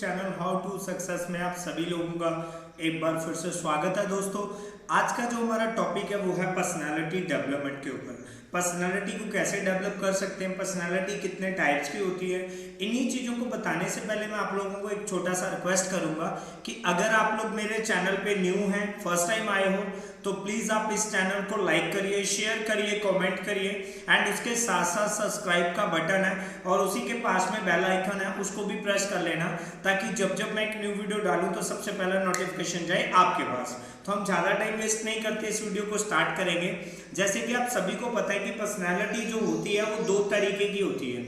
Channel how to success में आप सभी लोगों का एक बार फिर से स्वागत है। दोस्तों, आज का जो हमारा टॉपिक है वो है पर्सनालिटी डेवलपमेंट के ऊपर। पर्सनालिटी को कैसे डेवलप कर सकते हैं, पर्सनालिटी कितने टाइप्स की होती है, इन्हीं चीज़ों को बताने से पहले मैं आप लोगों को एक छोटा सा रिक्वेस्ट करूंगा कि अगर आप लोग मेरे चैनल पे न्यू हैं, फर्स्ट टाइम आए हो, तो प्लीज़ आप इस चैनल को लाइक करिए, शेयर करिए, कमेंट करिए एंड उसके साथ साथ सब्सक्राइब का बटन है और उसी के पास में बेल आइकन है, उसको भी प्रेस कर लेना ताकि जब जब मैं एक न्यू वीडियो डालूं तो सबसे पहला नोटिफिकेशन जाए आपके पास। तो हम ज़्यादा टाइम वेस्ट नहीं करते, इस वीडियो को स्टार्ट करेंगे। जैसे कि आप सभी को पता है कि पर्सनैलिटी जो होती है वो दो तरीके की होती है।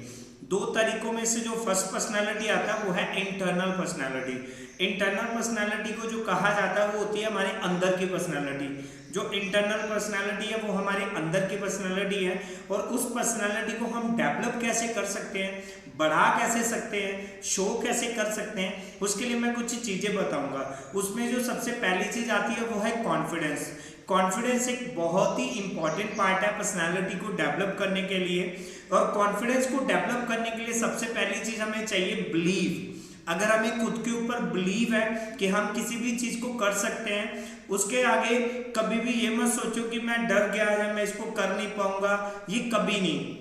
दो तरीकों में से जो फर्स्ट पर्सनैलिटी आता है वो है इंटरनल पर्सनैलिटी। इंटरनल पर्सनैलिटी को जो कहा जाता है वो होती है हमारे अंदर की पर्सनैलिटी। जो इंटरनल पर्सनैलिटी है वो हमारे अंदर की पर्सनैलिटी है और उस पर्सनैलिटी को हम डेवलप कैसे कर सकते हैं, बढ़ा कैसे सकते हैं, शो कैसे कर सकते हैं, उसके लिए मैं कुछ चीज़ें बताऊंगा। उसमें जो सबसे पहली चीज़ आती है वो है कॉन्फिडेंस। कॉन्फिडेंस एक बहुत ही इंपॉर्टेंट पार्ट है पर्सनालिटी को डेवलप करने के लिए। और कॉन्फिडेंस को डेवलप करने के लिए सबसे पहली चीज़ हमें चाहिए बिलीव। अगर हमें खुद के ऊपर बिलीव है कि हम किसी भी चीज़ को कर सकते हैं, उसके आगे कभी भी ये मत सोचो कि मैं डर गया है, मैं इसको कर नहीं पाऊंगा, ये कभी नहीं।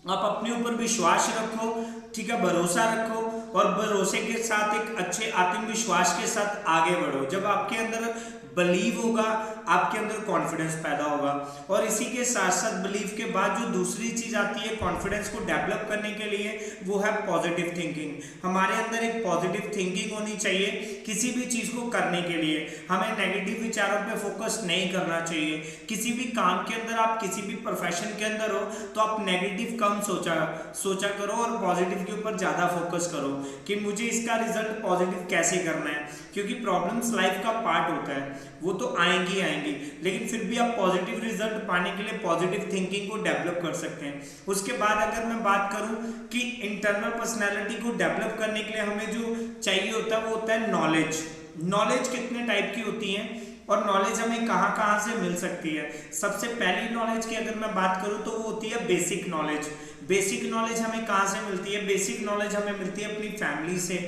आप अपने ऊपर विश्वास रखो, ठीक है, भरोसा रखो और भरोसे के साथ एक अच्छे आत्मविश्वास के साथ आगे बढ़ो। जब आपके अंदर बिलीव होगा आपके अंदर कॉन्फिडेंस पैदा होगा। और इसी के साथ साथ बिलीव के बाद जो दूसरी चीज आती है कॉन्फिडेंस को डेवलप करने के लिए वो है पॉजिटिव थिंकिंग। हमारे अंदर एक पॉजिटिव थिंकिंग होनी चाहिए किसी भी चीज को करने के लिए। हमें नेगेटिव विचारों पे फोकस नहीं करना चाहिए। किसी भी काम के अंदर आप किसी भी प्रोफेशन के अंदर हो तो आप नेगेटिव कम सोचा करो और पॉजिटिव के ऊपर ज्यादा फोकस करो कि मुझे इसका रिजल्ट पॉजिटिव कैसे करना है, क्योंकि प्रॉब्लम्स लाइफ का पार्ट होता है, वो तो आएंगी आएंगी, लेकिन फिर भी आप पॉजिटिव रिजल्ट पाने के लिए पॉजिटिव थिंकिंग को डेवलप कर सकते हैं। उसके बाद अगर मैं बात करूं कि इंटरनल पर्सनालिटी को डेवलप करने के लिए हमें जो चाहिए होता है वो होता है नॉलेज। नॉलेज कितने टाइप की होती है और नॉलेज हमें कहाँ कहाँ से मिल सकती है। सबसे पहली नॉलेज की अगर मैं बात करूं तो वो होती है बेसिक नॉलेज। बेसिक नॉलेज हमें कहाँ से मिलती है? बेसिक नॉलेज हमें मिलती है अपनी फैमिली से।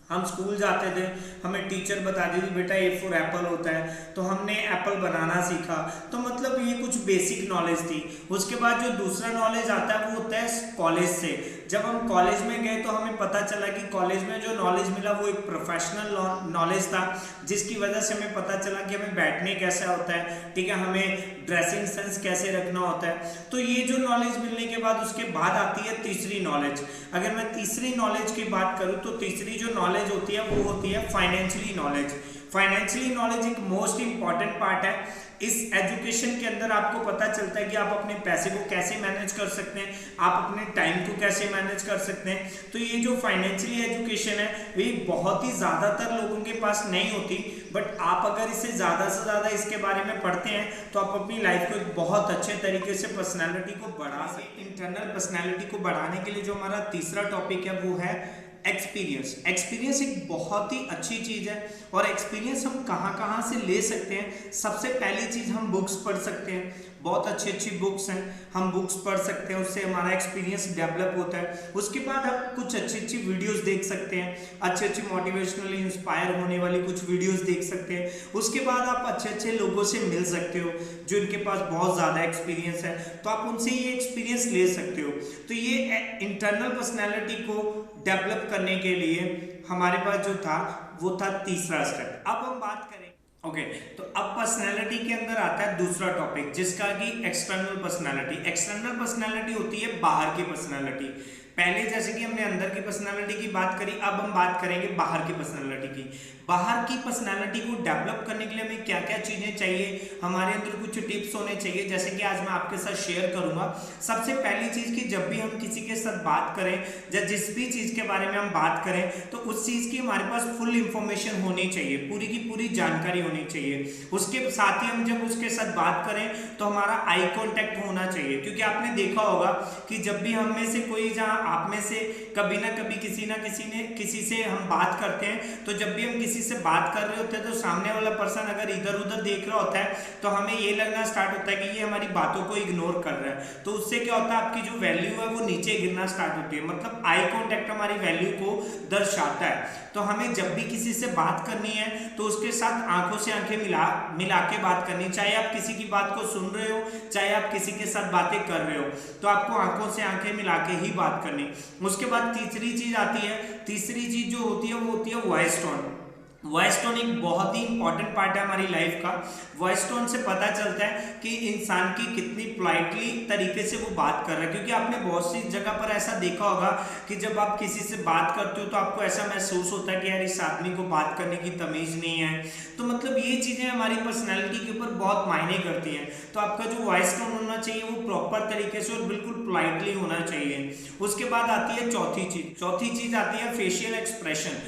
हम स्कूल जाते थे, हमें टीचर बताती थी बेटा ए फॉर एप्पल होता है, तो हमने एप्पल बनाना सीखा। तो मतलब ये कुछ बेसिक नॉलेज थी। उसके बाद जो दूसरा नॉलेज आता है वो होता है कॉलेज से। जब हम कॉलेज में गए तो हमें पता चला कि कॉलेज में जो नॉलेज मिला वो एक प्रोफेशनल नॉलेज था, जिसकी वजह से हमें पता चला कि हमें बैठने कैसा होता है, ठीक है, हमें ड्रेसिंग सेंस कैसे रखना होता है। तो ये जो नॉलेज मिलने के बाद उसके बाद आती है तीसरी नॉलेज। अगर मैं तीसरी नॉलेज की बात करूं तो तीसरी जो नॉलेज होती है वो होती है फाइनेंशियली नॉलेज। फाइनेंशियली नॉलेज एक मोस्ट इंपॉर्टेंट पार्ट है। इस एजुकेशन के अंदर आपको पता चलता है कि आप अपने पैसे को कैसे मैनेज कर सकते हैं, आप अपने टाइम को कैसे मैनेज कर सकते हैं। तो ये जो फाइनेंशियली एजुकेशन है वे बहुत ही ज़्यादातर लोगों के पास नहीं होती, बट आप अगर इसे ज़्यादा से ज़्यादा इसके बारे में पढ़ते हैं तो आप अपनी लाइफ को एक बहुत अच्छे तरीके से पर्सनैलिटी को बढ़ा सकते हैं। इंटरनल पर्सनैलिटी को बढ़ाने के लिए जो हमारा तीसरा टॉपिक है वो है एक्सपीरियंस। एक्सपीरियंस एक बहुत ही अच्छी चीज़ है और एक्सपीरियंस हम कहाँ कहाँ से ले सकते हैं। सबसे पहली चीज़ हम बुक्स पढ़ सकते हैं, बहुत अच्छी अच्छी बुक्स हैं, हम बुक्स पढ़ सकते हैं, उससे हमारा एक्सपीरियंस डेवलप होता है। उसके बाद आप कुछ अच्छी अच्छी वीडियोस देख सकते हैं, अच्छी अच्छी मोटिवेशनली इंस्पायर होने वाली कुछ वीडियोस देख सकते हैं। उसके बाद आप अच्छे अच्छे लोगों से मिल सकते हो जो इनके पास बहुत ज़्यादा एक्सपीरियंस है, तो आप उनसे ये एक्सपीरियंस ले सकते हो। तो ये इंटरनल पर्सनैलिटी को डेवलप करने के लिए हमारे पास जो था वो था तीसरा स्टेप। अब हम बात करें तो अब पर्सनैलिटी के अंदर आता है दूसरा टॉपिक जिसका कि एक्सटर्नल पर्सनैलिटी। एक्सटर्नल पर्सनैलिटी होती है बाहर की पर्सनैलिटी। पहले जैसे कि हमने अंदर की पर्सनैलिटी की बात करी, अब हम बात करेंगे बाहर की पर्सनैलिटी की। बाहर की पर्सनैलिटी को डेवलप करने के लिए हमें क्या क्या चीज़ें चाहिए, हमारे अंदर कुछ टिप्स होने चाहिए, जैसे कि आज मैं आपके साथ शेयर करूंगा। सबसे पहली चीज़ कि जब भी हम किसी के साथ बात करें या जिस भी चीज़ के बारे में हम बात करें तो उस चीज़ की हमारे पास फुल इंफॉर्मेशन होनी चाहिए, पूरी की पूरी जानकारी होनी चाहिए। उसके साथ ही हम जब उसके साथ बात करें तो हमारा आई कॉन्टैक्ट होना चाहिए, क्योंकि आपने देखा होगा कि जब भी हम में से कोई, जहाँ आप में से कभी ना कभी किसी से हम बात करते हैं, तो जब भी हम किसी से बात कर रहे होते हैं तो सामने वाला पर्सन अगर इधर उधर देख रहा होता है तो हमें ये लगना स्टार्ट होता है कि ये हमारी बातों को इग्नोर कर रहा है। तो उससे क्या होता है, आपकी जो वैल्यू है वो नीचे गिरना स्टार्ट होती है। मतलब आई कॉन्टेक्ट हमारी वैल्यू को दर्शाता है। तो हमें जब भी किसी से बात करनी है तो उसके साथ आंखों से आंखें मिला के बात करनी। चाहे आप किसी की बात को सुन रहे हो, चाहे आप किसी के साथ बातें कर रहे हो, तो आपको आंखों से आंखें मिला के ही बात करनी। उसके बाद तीसरी चीज आती है, तीसरी चीज जो होती है वो होती है वॉइस टोन। वॉइस टोन एक बहुत ही इंपॉर्टेंट पार्ट है हमारी लाइफ का। वॉइस टोन से पता चलता है कि इंसान की कितनी पोलाइटली तरीके से वो बात कर रहा है, क्योंकि आपने बहुत सी जगह पर ऐसा देखा होगा कि जब आप किसी से बात करते हो तो आपको ऐसा महसूस होता है कि यार इस आदमी को बात करने की तमीज नहीं है। तो मतलब ये चीजें हमारी पर्सनैलिटी के ऊपर बहुत मायने करती हैं। तो आपका जो वॉइस टोन होना चाहिए वो प्रॉपर तरीके से और बिल्कुल पोलाइटली होना चाहिए। उसके बाद आती है चौथी चीज आती है फेशियल एक्सप्रेशन,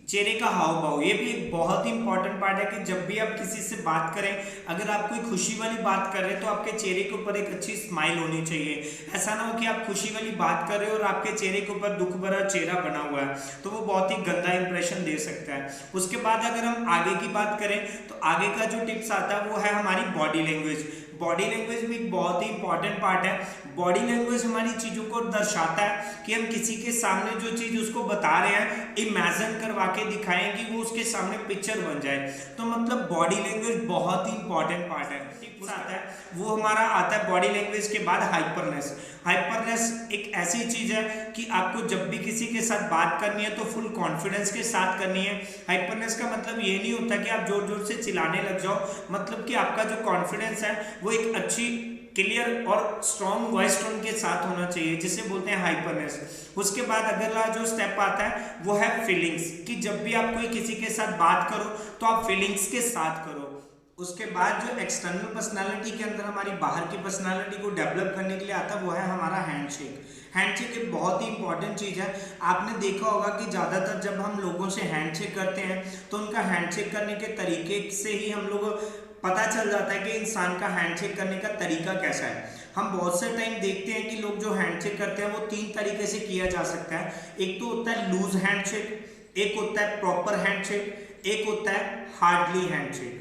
चेहरे का हाव भाव। ये भी एक बहुत ही इंपॉर्टेंट पार्ट है कि जब भी आप किसी से बात करें, अगर आप कोई खुशी वाली बात कर रहे हैं तो आपके चेहरे के ऊपर एक अच्छी स्माइल होनी चाहिए। ऐसा ना हो कि आप खुशी वाली बात कर रहे हो और आपके चेहरे के ऊपर दुख भरा चेहरा बना हुआ है, तो वो बहुत ही गंदा इंप्रेशन दे सकता है। उसके बाद अगर हम आगे की बात करें तो आगे का जो टिप्स आता है वो है हमारी बॉडी लैंग्वेज। बॉडी लैंग्वेज भी एक बहुत ही इंपॉर्टेंट पार्ट है। बॉडी लैंग्वेज हमारी चीज़ों को दर्शाता है कि हम किसी के सामने जो चीज़ उसको बता रहे हैं, इमेजिन करवा के दिखाएं कि वो उसके सामने पिक्चर बन जाए। तो मतलब बॉडी लैंग्वेज बहुत ही इंपॉर्टेंट पार्ट है। आता है वो हमारा आता है बॉडी लैंग्वेज के बाद हाइपरनेस। हाइपरनेस एक ऐसी चीज है कि आपको जब भी किसी के साथ बात करनी है तो फुल कॉन्फिडेंस के साथ करनी है। हाइपरनेस का मतलब ये नहीं होता कि आप जोर जोर से चिल्लाने लग जाओ, मतलब कि आपका जो कॉन्फिडेंस है वो एक अच्छी क्लियर और स्ट्रॉन्ग वॉइस टोन के साथ होना चाहिए, जिसे बोलते हैं हाइपरनेस। उसके बाद अगला जो स्टेप आता है वो है फीलिंग्स, कि जब भी आप कोई किसी के साथ बात करो तो आप फीलिंग्स के साथ करो। उसके बाद जो एक्सटर्नल पर्सनालिटी के अंदर हमारी बाहर की पर्सनालिटी को डेवलप करने के लिए आता है वो है हमारा हैंडशेक। हैंडशेक एक बहुत ही इंपॉर्टेंट चीज़ है। आपने देखा होगा कि ज़्यादातर जब हम लोगों से हैंडशेक करते हैं तो उनका हैंडशेक करने के तरीके से ही हम लोग पता चल जाता है कि इंसान का हैंडशेक करने का तरीका कैसा है। हम बहुत से टाइम देखते हैं कि लोग जो हैंडशेक करते हैं वो 3 तरीके से किया जा सकता है। एक तो होता है लूज हैंडशेक, एक होता है प्रॉपर हैंडशेक, एक होता है हार्डली हैंडशेक।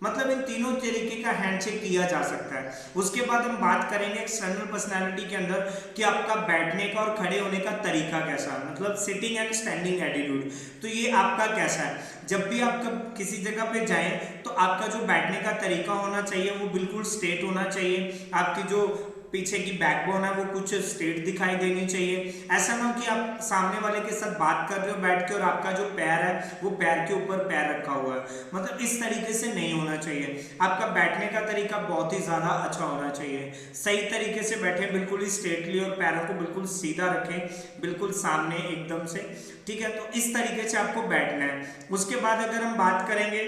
मतलब इन तीनों तरीके का हैंडशेक किया जा सकता है। उसके बाद हम बात करेंगे एक्सटर्नल पर्सनालिटी के अंदर कि आपका बैठने का और खड़े होने का तरीका कैसा है, मतलब सिटिंग एंड स्टैंडिंग एटीट्यूड। तो ये आपका कैसा है। जब भी आप किसी जगह पे जाएं तो आपका जो बैठने का तरीका होना चाहिए वो बिल्कुल स्ट्रेट होना चाहिए। आपकी जो पीछे की बैकबोन है वो कुछ स्ट्रेट दिखाई देनी चाहिए। ऐसा ना हो कि आप सामने वाले के साथ बात कर रहे हो बैठ के और आपका जो पैर है वो पैर के ऊपर पैर रखा हुआ है, मतलब इस तरीके से नहीं होना चाहिए। आपका बैठने का तरीका बहुत ही ज़्यादा अच्छा होना चाहिए। सही तरीके से बैठे, बिल्कुल ही स्ट्रेटली, और पैरों को बिल्कुल सीधा रखें, बिल्कुल सामने एकदम से, ठीक है। तो इस तरीके से आपको बैठना है। उसके बाद अगर हम बात करेंगे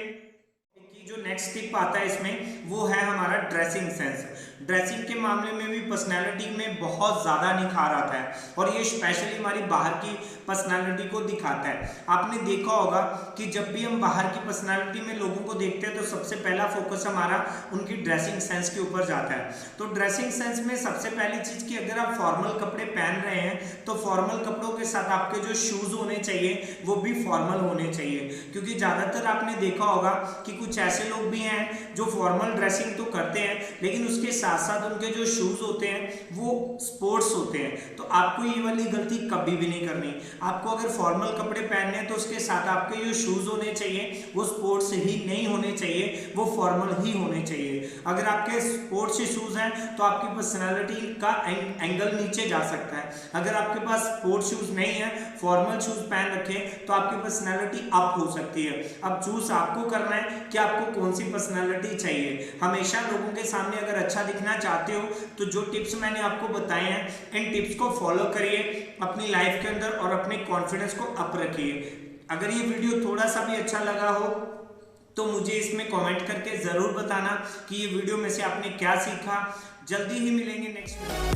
कि जो नेक्स्ट टिप आता है इसमें वो है हमारा ड्रेसिंग सेंस। ड्रेसिंग के मामले में भी पर्सनालिटी में बहुत ज़्यादा निखार आता है और ये स्पेशली हमारी बाहर की पर्सनालिटी को दिखाता है। आपने देखा होगा कि जब भी हम बाहर की पर्सनालिटी में लोगों को देखते हैं तो सबसे पहला फोकस हमारा उनकी ड्रेसिंग सेंस के ऊपर जाता है। तो ड्रेसिंग सेंस में सबसे पहली चीज़ कि अगर आप फॉर्मल कपड़े पहन रहे हैं तो फॉर्मल कपड़ों के साथ आपके जो शूज़ होने चाहिए वो भी फॉर्मल होने चाहिए, क्योंकि ज़्यादातर आपने देखा होगा कि कुछ ऐसे लोग भी हैं जो फॉर्मल ड्रेसिंग तो करते हैं लेकिन उसके साथ साथ उनके जो शूज़ होते हैं वो स्पोर्ट्स होते हैं। तो आपको ये वाली गलती कभी भी नहीं करनी। आपको अगर फॉर्मल कपड़े पहनने हैं तो उसके साथ आपके जो शूज़ होने चाहिए वो स्पोर्ट्स ही नहीं होने चाहिए, वो फॉर्मल ही होने चाहिए। अगर आपके स्पोर्ट्स शूज़ हैं तो आपकी पर्सनालिटी का एंगल नीचे जा सकता है। अगर आपके पास स्पोर्ट्स शूज़ नहीं है, फॉर्मल शूज़ पहन रखें तो आपकी पर्सनालिटी अप हो सकती है। अब चूज आपको करना है कि आपको कौन सी पर्सनालिटी चाहिए। हमेशा लोगों के सामने अगर अच्छा दिखना चाहते हो तो जो टिप्स मैंने आपको बताए हैं इन टिप्स को फॉलो करिए अपनी लाइफ के अंदर और अपने कॉन्फिडेंस को अप रखिए। अगर ये वीडियो थोड़ा सा भी अच्छा लगा हो तो मुझे इसमें कमेंट करके ज़रूर बताना कि ये वीडियो में से आपने क्या सीखा। जल्दी ही मिलेंगे नेक्स्ट वीडियो।